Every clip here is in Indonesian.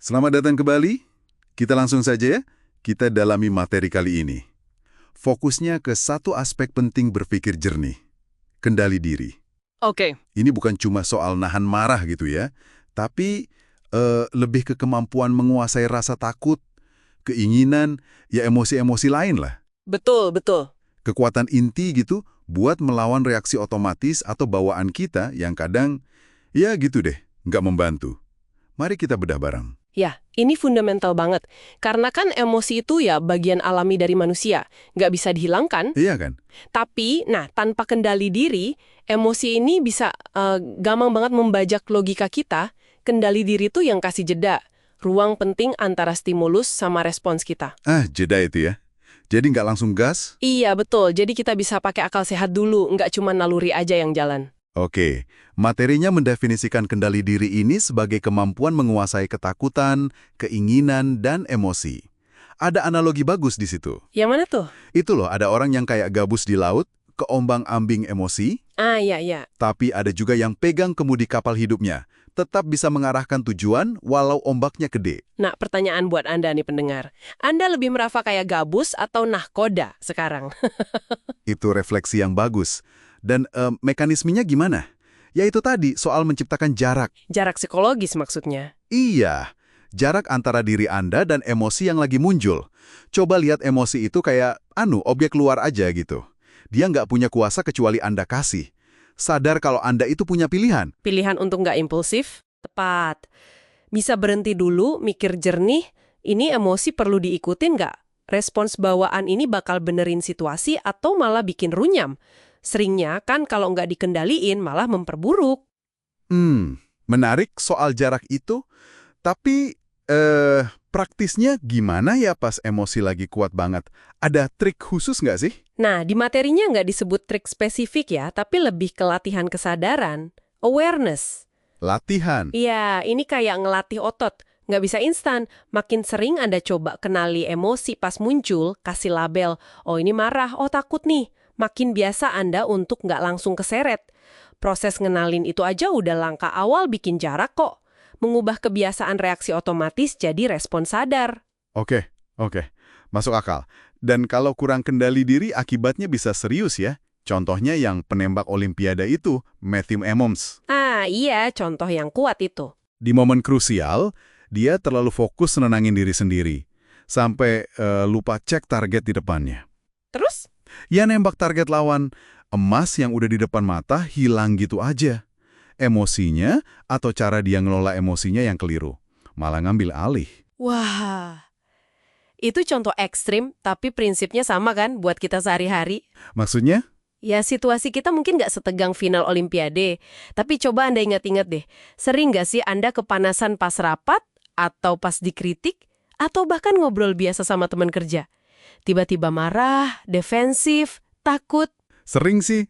Selamat datang kembali. Kita langsung saja ya. Kita dalami materi kali ini. Fokusnya ke satu aspek penting berpikir jernih. Kendali diri. Oke. Ini bukan cuma soal nahan marah gitu ya. Tapi lebih ke kemampuan menguasai rasa takut, keinginan, ya emosi-emosi lain lah. Betul, betul. Kekuatan inti gitu buat melawan reaksi otomatis atau bawaan kita yang kadang, ya gitu deh, nggak membantu. Mari kita bedah bareng. Ya, ini fundamental banget. Karena kan emosi itu ya bagian alami dari manusia. Nggak bisa dihilangkan. Iya kan? Tapi, tanpa kendali diri, emosi ini bisa gampang banget membajak logika kita. Kendali diri itu yang kasih jeda. Ruang penting antara stimulus sama respons kita. Jeda itu ya. Jadi nggak langsung gas? Iya, betul. Jadi kita bisa pakai akal sehat dulu, nggak cuma naluri aja yang jalan. Oke, materinya mendefinisikan kendali diri ini sebagai kemampuan menguasai ketakutan, keinginan, dan emosi. Ada analogi bagus di situ. Yang mana tuh? Itu loh, ada orang yang kayak gabus di laut, keombang-ambing emosi, Iya. tapi ada juga yang pegang kemudi kapal hidupnya, tetap bisa mengarahkan tujuan walau ombaknya gede. Nah, pertanyaan buat Anda nih pendengar. Anda lebih merasa kayak gabus atau nahkoda sekarang? Itu refleksi yang bagus. Dan mekanismenya gimana? Ya itu tadi, soal menciptakan jarak. Jarak psikologis maksudnya. Iya, jarak antara diri Anda dan emosi yang lagi muncul. Coba lihat emosi itu kayak, objek luar aja gitu. Dia nggak punya kuasa kecuali Anda kasih. Sadar kalau Anda itu punya pilihan. Pilihan untuk nggak impulsif? Tepat. Bisa berhenti dulu, mikir jernih, ini emosi perlu diikutin nggak? Respons bawaan ini bakal benerin situasi atau malah bikin runyam? Seringnya kan kalau nggak dikendaliin malah memperburuk. Menarik soal jarak itu. Tapi, praktisnya gimana ya pas emosi lagi kuat banget? Ada trik khusus nggak sih? Nah, di materinya nggak disebut trik spesifik ya, tapi lebih ke latihan kesadaran. Awareness. Latihan. Iya, ini kayak ngelatih otot. Nggak bisa instan. Makin sering Anda coba kenali emosi pas muncul, kasih label. Oh ini marah, oh takut nih. Makin biasa Anda untuk nggak langsung keseret. Proses ngenalin itu aja udah langkah awal bikin jarak kok. Mengubah kebiasaan reaksi otomatis jadi respon sadar. Oke. Masuk akal. Dan kalau kurang kendali diri, akibatnya bisa serius ya. Contohnya yang penembak Olimpiade itu, Matthew Emmons. Iya, contoh yang kuat itu. Di momen krusial, dia terlalu fokus nenangin diri sendiri. Sampai lupa cek target di depannya. Terus? Ya nembak target lawan, emas yang udah di depan mata hilang gitu aja. Emosinya atau cara dia ngelola emosinya yang keliru. Malah ngambil alih. Wah, itu contoh ekstrim, tapi prinsipnya sama kan buat kita sehari-hari? Maksudnya? Ya, situasi kita mungkin nggak setegang final Olimpiade. Tapi coba Anda ingat-ingat deh, sering nggak sih Anda kepanasan pas rapat, atau pas dikritik, atau bahkan ngobrol biasa sama teman kerja? Tiba-tiba marah, defensif, takut. Sering sih.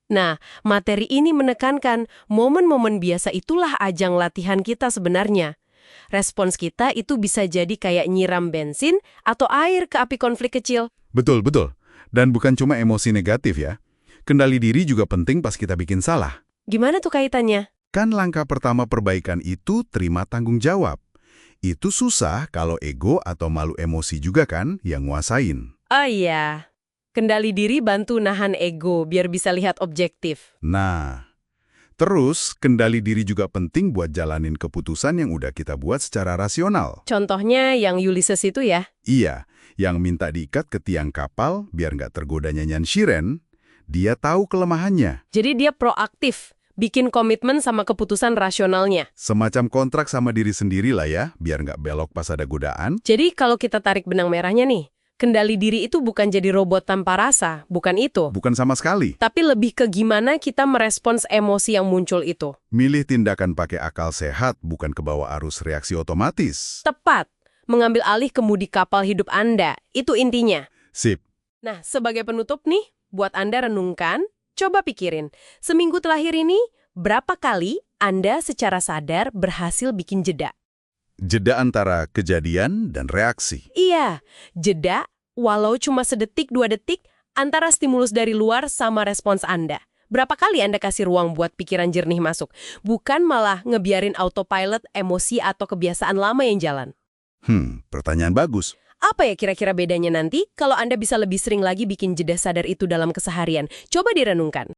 Nah, materi ini menekankan momen-momen biasa itulah ajang latihan kita sebenarnya. Respons kita itu bisa jadi kayak nyiram bensin atau air ke api konflik kecil. Betul. Dan bukan cuma emosi negatif ya. Kendali diri juga penting pas kita bikin salah. Gimana tuh kaitannya? Kan langkah pertama perbaikan itu terima tanggung jawab. Itu susah kalau ego atau malu emosi juga kan yang nguasain. Oh iya, kendali diri bantu nahan ego biar bisa lihat objektif. Nah, terus kendali diri juga penting buat jalanin keputusan yang udah kita buat secara rasional. Contohnya yang Ulysses itu ya? Iya, yang minta diikat ke tiang kapal biar nggak tergoda nyanyian Shiren, dia tahu kelemahannya. Jadi dia proaktif, bikin komitmen sama keputusan rasionalnya. Semacam kontrak sama diri sendiri lah ya, biar nggak belok pas ada godaan. Jadi kalau kita tarik benang merahnya nih, kendali diri itu bukan jadi robot tanpa rasa, bukan itu. Bukan sama sekali. Tapi lebih ke gimana kita merespons emosi yang muncul itu. Milih tindakan pakai akal sehat, bukan kebawa arus reaksi otomatis. Tepat, mengambil alih kemudi kapal hidup Anda, itu intinya. Sip. Nah, sebagai penutup nih, buat Anda renungkan, coba pikirin, seminggu terakhir ini, berapa kali Anda secara sadar berhasil bikin jeda? Jeda antara kejadian dan reaksi. Iya, jeda, walau cuma sedetik 2 detik, antara stimulus dari luar sama respons Anda. Berapa kali Anda kasih ruang buat pikiran jernih masuk? Bukan malah ngebiarin autopilot, emosi, atau kebiasaan lama yang jalan. Pertanyaan bagus. Apa ya kira-kira bedanya nanti kalau Anda bisa lebih sering lagi bikin jeda sadar itu dalam keseharian? Coba direnungkan.